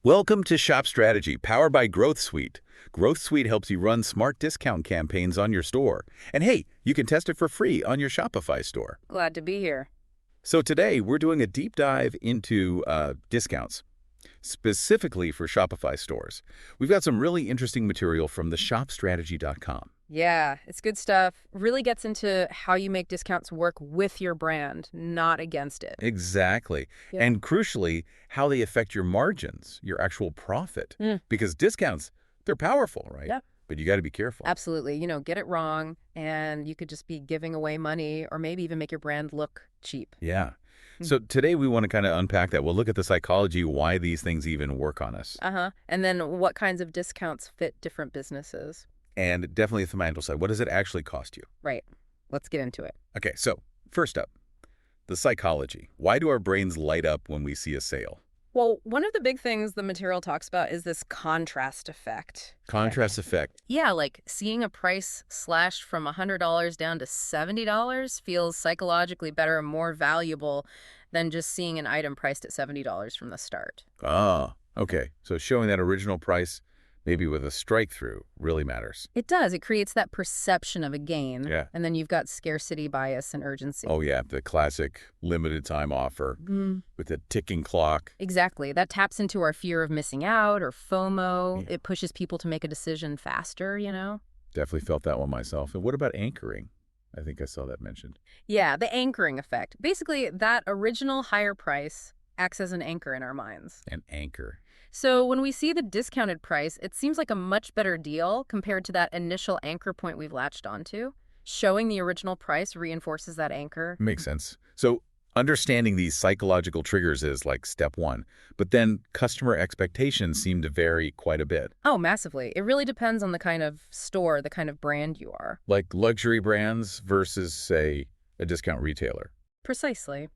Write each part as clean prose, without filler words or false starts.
Welcome to Shop Strategy, powered by Growth Suite. Growth Suite helps you run smart discount campaigns on your store. And hey, you can test it for free on your Shopify store. Glad to be here. So today, we're doing a deep dive into discounts, specifically for Shopify stores. We've got some really interesting material from the shopstrategy.com. Yeah, it's good stuff. Really gets into how you make discounts work with your brand, not against it. Exactly. Yep. And crucially, how they affect your margins, your actual profit. Because discounts, they're powerful, right? Yep. But you got to be careful. Absolutely. Get it wrong, and you could just be giving away money or maybe even make your brand look cheap. Yeah. So today we want to kind of unpack that. We'll look at the psychology, why these things even work on us. And then what kinds of discounts fit different businesses. And definitely the financial side. What does it actually cost you? Right. Let's get into it. Okay, so first up, the psychology. Why do our brains light up when we see a sale? Well, one of the big things the material talks about is this contrast effect. Contrast effect. Yeah, like seeing a price slashed from $100 down to $70 feels psychologically better and more valuable than just seeing an item priced at $70 from the start. Ah, okay. So showing that original price, maybe with a strike through, really matters. It does. It creates that perception of a gain. Yeah. And then you've got scarcity bias and urgency. Oh, yeah, the classic limited time offer with the ticking clock. Exactly. That taps into our fear of missing out or FOMO. It pushes people to make a decision faster, Definitely felt that one myself. And what about anchoring? I think I saw that mentioned. Yeah, the anchoring effect. Basically, that original higher price acts as an anchor in our minds. An anchor. So when we see the discounted price, it seems like a much better deal compared to that initial anchor point we've latched onto. Showing the original price reinforces that anchor. Makes sense. So understanding these psychological triggers is like step one. But then customer expectations seem to vary quite a bit. Oh, massively. It really depends on the kind of store, the kind of brand you are. Like luxury brands versus, say, a discount retailer. Precisely.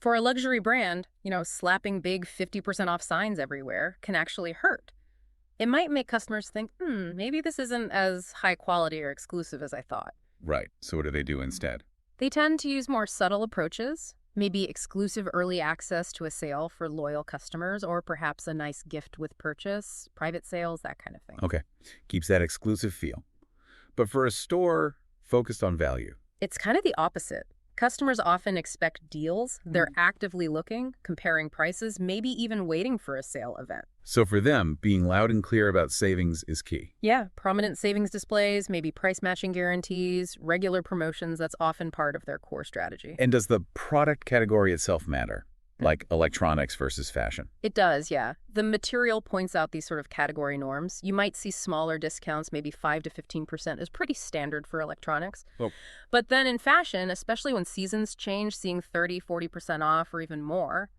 For a luxury brand, slapping big 50% off signs everywhere can actually hurt. It might make customers think, maybe this isn't as high quality or exclusive as I thought. Right. So what do they do instead? They tend to use more subtle approaches, maybe exclusive early access to a sale for loyal customers, or perhaps a nice gift with purchase, private sales, that kind of thing. Okay. Keeps that exclusive feel. But for a store focused on value, it's kind of the opposite. Customers often expect deals. They're actively looking, comparing prices, maybe even waiting for a sale event. so for them, being loud and clear about savings is key. Yeah, prominent savings displays, maybe price matching guarantees, regular promotions, that's often part of their core strategy. And does the product category itself matter? Like electronics versus fashion? It does, yeah. The material points out these sort of category norms. You might see smaller discounts, maybe 5 to 15% is pretty standard for electronics. Oh. But then in fashion, especially when seasons change, seeing 30, 40% off or even more,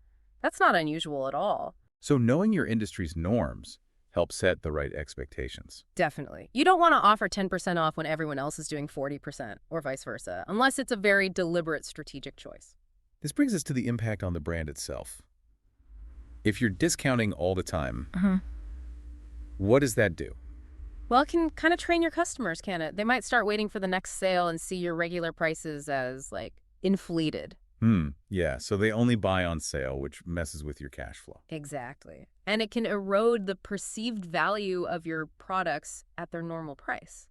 that's not unusual at all. So knowing your industry's norms helps set the right expectations. Definitely. You don't want to offer 10% off when everyone else is doing 40% or vice versa, unless it's a very deliberate strategic choice. This brings us to the impact on the brand itself. If you're discounting all the time, what does that do? Well, it can kind of train your customers, can it? They might start waiting for the next sale and see your regular prices as, inflated. Yeah, so they only buy on sale, which messes with your cash flow. Exactly. And it can erode the perceived value of your products at their normal price.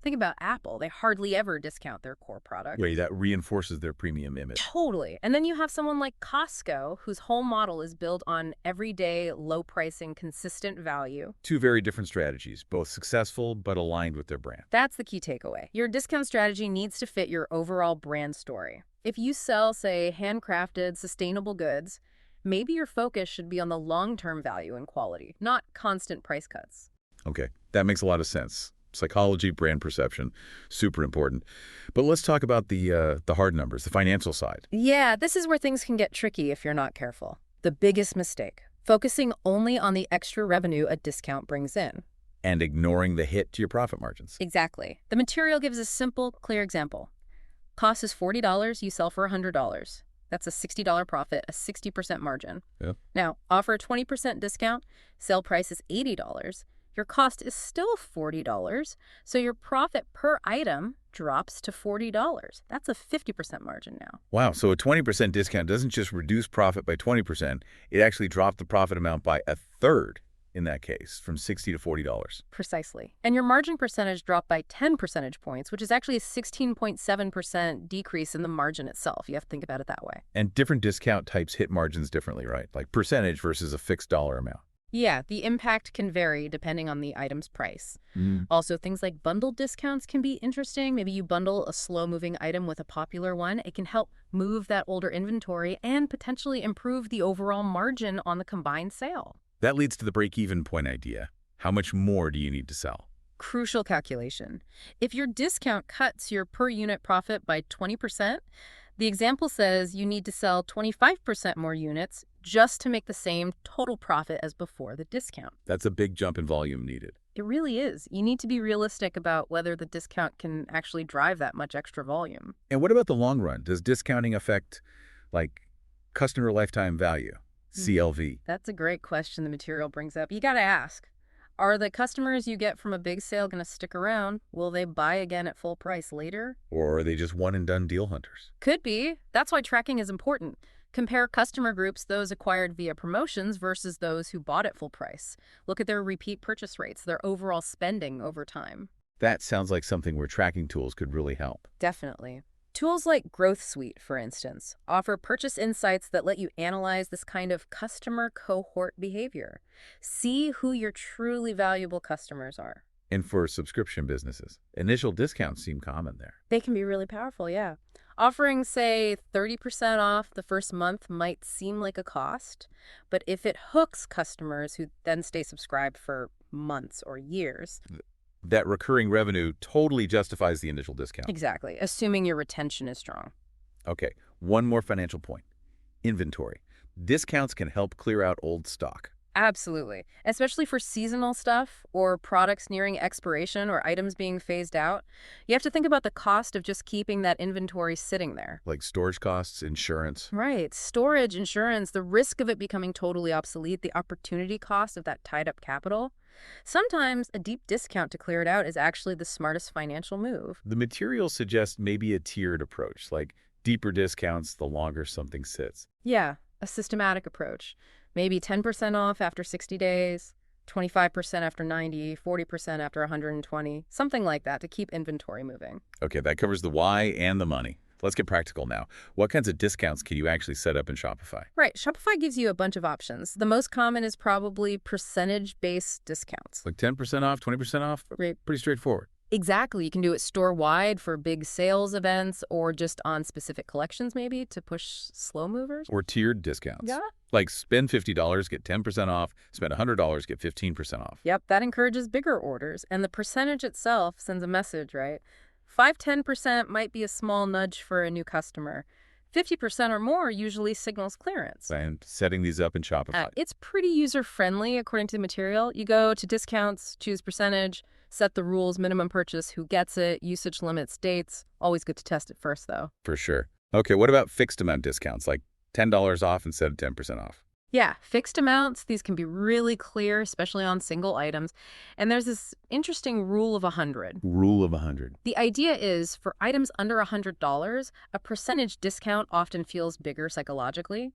Think about Apple. They hardly ever discount their core product. Wait, that reinforces their premium image. Totally. And then you have someone like Costco, whose whole model is built on everyday, low pricing, consistent value. Two very different strategies, both successful but aligned with their brand. That's the key takeaway. Your discount strategy needs to fit your overall brand story. If you sell, say, handcrafted, sustainable goods, maybe your focus should be on the long-term value and quality, not constant price cuts. Okay, that makes a lot of sense. Psychology, brand perception, super important. But let's talk about the hard numbers, the financial side. Yeah, this is where things can get tricky if you're not careful. The biggest mistake, focusing only on the extra revenue a discount brings in. And ignoring the hit to your profit margins. Exactly. The material gives a simple, clear example. Cost is $40, you sell for $100. That's a $60 profit, a 60% margin. Yeah. Now, offer a 20% discount, sale price is $80. Your cost is still $40, so your profit per item drops to $40. That's a 50% margin now. Wow, so a 20% discount doesn't just reduce profit by 20%, it actually dropped the profit amount by a third in that case, from $60 to $40. Precisely. And your margin percentage dropped by 10 percentage points, which is actually a 16.7% decrease in the margin itself. You have to think about it that way. And different discount types hit margins differently, right? Like percentage versus a fixed dollar amount. Yeah, the impact can vary depending on the item's price. Mm. Also, things like bundled discounts can be interesting. Maybe you bundle a slow-moving item with a popular one. It can help move that older inventory and potentially improve the overall margin on the combined sale. That leads to the break-even point idea. How much more do you need to sell? Crucial calculation. If your discount cuts your per unit profit by 20%, the example says you need to sell 25% more units just to make the same total profit as before the discount. That's a big jump in volume needed. It really is. You need to be realistic about whether the discount can actually drive that much extra volume. And what about the long run? Does discounting affect, like, customer lifetime value, CLV? That's a great question the material brings up. You got to ask, are the customers you get from a big sale going to stick around? Will they buy again at full price later? Or are they just one-and-done deal hunters? Could be. That's why tracking is important. Compare customer groups, those acquired via promotions versus those who bought at full price. Look at their repeat purchase rates, their overall spending over time. That sounds like something where tracking tools could really help. Definitely. Tools like Growth Suite, for instance, offer purchase insights that let you analyze this kind of customer cohort behavior. See who your truly valuable customers are. And for subscription businesses, initial discounts seem common there. They can be really powerful, yeah. Offering, say, 30% off the first month might seem like a cost, but if it hooks customers who then stay subscribed for months or years, that recurring revenue totally justifies the initial discount. Exactly, assuming your retention is strong. Okay, one more financial point. Inventory. Discounts can help clear out old stock. Absolutely, especially for seasonal stuff or products nearing expiration or items being phased out. You have to think about the cost of just keeping that inventory sitting there. Like storage costs, insurance. Right, storage, insurance, the risk of it becoming totally obsolete, the opportunity cost of that tied-up capital. Sometimes a deep discount to clear it out is actually the smartest financial move. The materials suggest maybe a tiered approach, like deeper discounts the longer something sits. Yeah, a systematic approach. Maybe 10% off after 60 days, 25% after 90, 40% after 120, something like that to keep inventory moving. Okay, that covers the why and the money. Let's get practical now. What kinds of discounts can you actually set up in Shopify? Right. Shopify gives you a bunch of options. The most common is probably percentage-based discounts. Like 10% off, 20% off? Right. Pretty straightforward. Exactly. You can do it store-wide for big sales events or just on specific collections maybe to push slow movers. Or tiered discounts. Yeah. Like spend $50, get 10% off. Spend $100, get 15% off. Yep. That encourages bigger orders. And the percentage itself sends a message, right? 5–10% might be a small nudge for a new customer. 50% or more usually signals clearance. And setting these up in Shopify. It's pretty user-friendly according to the material. You go to discounts, choose percentage, set the rules, minimum purchase, who gets it, usage limits, dates. Always good to test it first, though. For sure. Okay, what about fixed amount discounts, like $10 off instead of 10% off? Yeah, fixed amounts, these can be really clear, especially on single items. And there's this interesting rule of 100. Rule of 100. The idea is for items under $100, a percentage discount often feels bigger psychologically.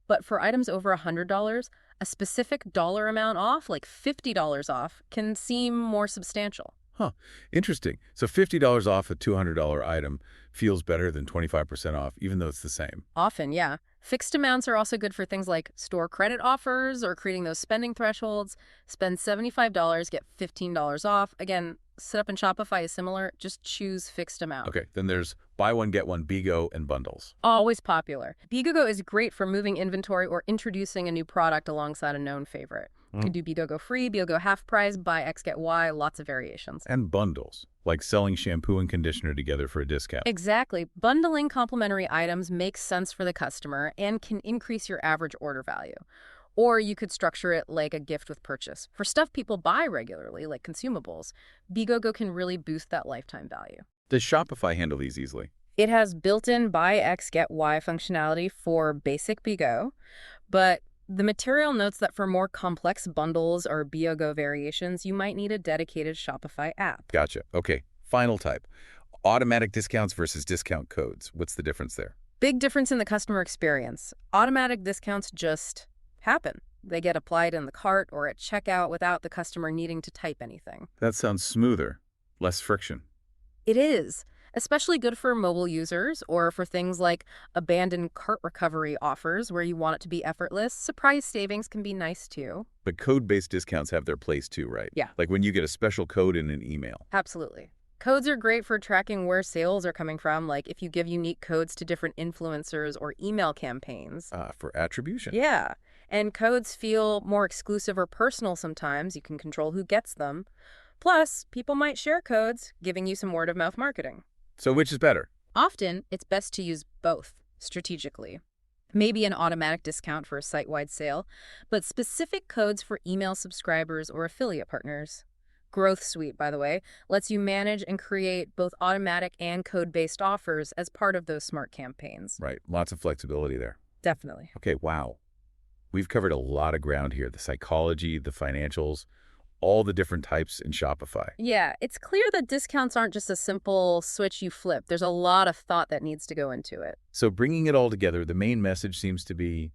But for items over $100, a specific dollar amount off, like $50 off, can seem more substantial. Huh. Interesting. So $50 off a $200 item feels better than 25% off, even though it's the same. Often, yeah. Fixed amounts are also good for things like store credit offers or creating those spending thresholds. Spend $75, get $15 off. Again, setup in Shopify is similar. Just choose fixed amount. Okay, then there's buy one, get one, BIGO, and bundles. Always popular. BIGO is great for moving inventory or introducing a new product alongside a known favorite. You can do BIGO free, BIGO half price, buy X, get Y, lots of variations. And bundles, like selling shampoo and conditioner together for a discount. Exactly. Bundling complementary items makes sense for the customer and can increase your average order value. Or you could structure it like a gift with purchase. For stuff people buy regularly, like consumables, BIGO can really boost that lifetime value. Does Shopify handle these easily? It has built-in buy X, get Y functionality for basic BIGO, but the material notes that for more complex bundles or BIGO variations, you might need a dedicated Shopify app. Gotcha. Okay, final type. Automatic discounts versus discount codes. What's the difference there? Big difference in the customer experience. Automatic discounts just happen. They get applied in the cart or at checkout without the customer needing to type anything. That sounds smoother, less friction. It is, especially good for mobile users or for things like abandoned cart recovery offers where you want it to be effortless. Surprise savings can be nice too. But code-based discounts have their place too, right? Yeah. Like when you get a special code in an email. Absolutely. Codes are great for tracking where sales are coming from, like if you give unique codes to different influencers or email campaigns. For attribution. Yeah. And codes feel more exclusive or personal sometimes. You can control who gets them. Plus, people might share codes, giving you some word-of-mouth marketing. So which is better? Often, it's best to use both strategically. Maybe an automatic discount for a site-wide sale, but specific codes for email subscribers or affiliate partners. Growth Suite, by the way, lets you manage and create both automatic and code-based offers as part of those smart campaigns. Right. Lots of flexibility there. Definitely. Okay, wow. We've covered a lot of ground here. The psychology, the financials, all the different types in Shopify. Yeah, it's clear that discounts aren't just a simple switch you flip. There's a lot of thought that needs to go into it. So bringing it all together, the main message seems to be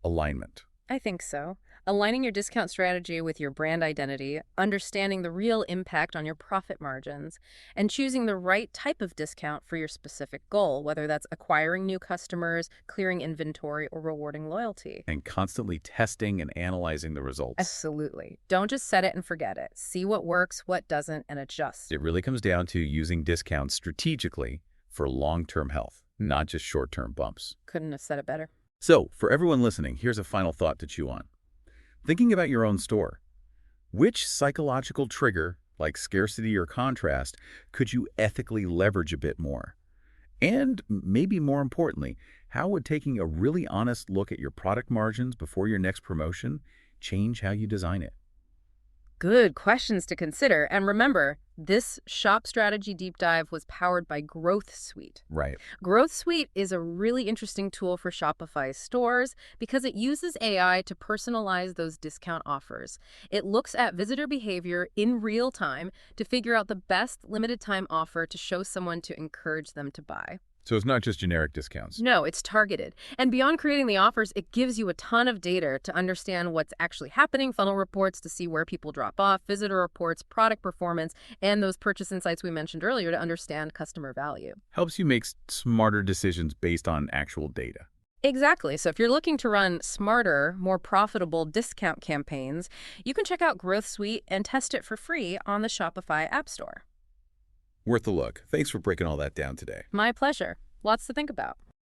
alignment. I think so. Aligning your discount strategy with your brand identity, understanding the real impact on your profit margins, and choosing the right type of discount for your specific goal, whether that's acquiring new customers, clearing inventory, or rewarding loyalty. And constantly testing and analyzing the results. Absolutely. Don't just set it and forget it. See what works, what doesn't, and adjust. It really comes down to using discounts strategically for long-term health, not just short-term bumps. Couldn't have said it better. So, for everyone listening, here's a final thought to chew on. Thinking about your own store, which psychological trigger, like scarcity or contrast, could you ethically leverage a bit more? And maybe more importantly, how would taking a really honest look at your product margins before your next promotion change how you design it? Good questions to consider. And remember, this shop strategy deep dive was powered by Growth Suite. Right. Growth Suite is a really interesting tool for Shopify stores because it uses AI to personalize those discount offers. It looks at visitor behavior in real time to figure out the best limited time offer to show someone to encourage them to buy. So it's not just generic discounts. No, it's targeted. And beyond creating the offers, it gives you a ton of data to understand what's actually happening, funnel reports to see where people drop off, visitor reports, product performance, and those purchase insights we mentioned earlier to understand customer value. Helps you make smarter decisions based on actual data. Exactly. So if you're looking to run smarter, more profitable discount campaigns, you can check out Growth Suite and test it for free on the Shopify App Store. Worth a look. Thanks for breaking all that down today. My pleasure. Lots to think about.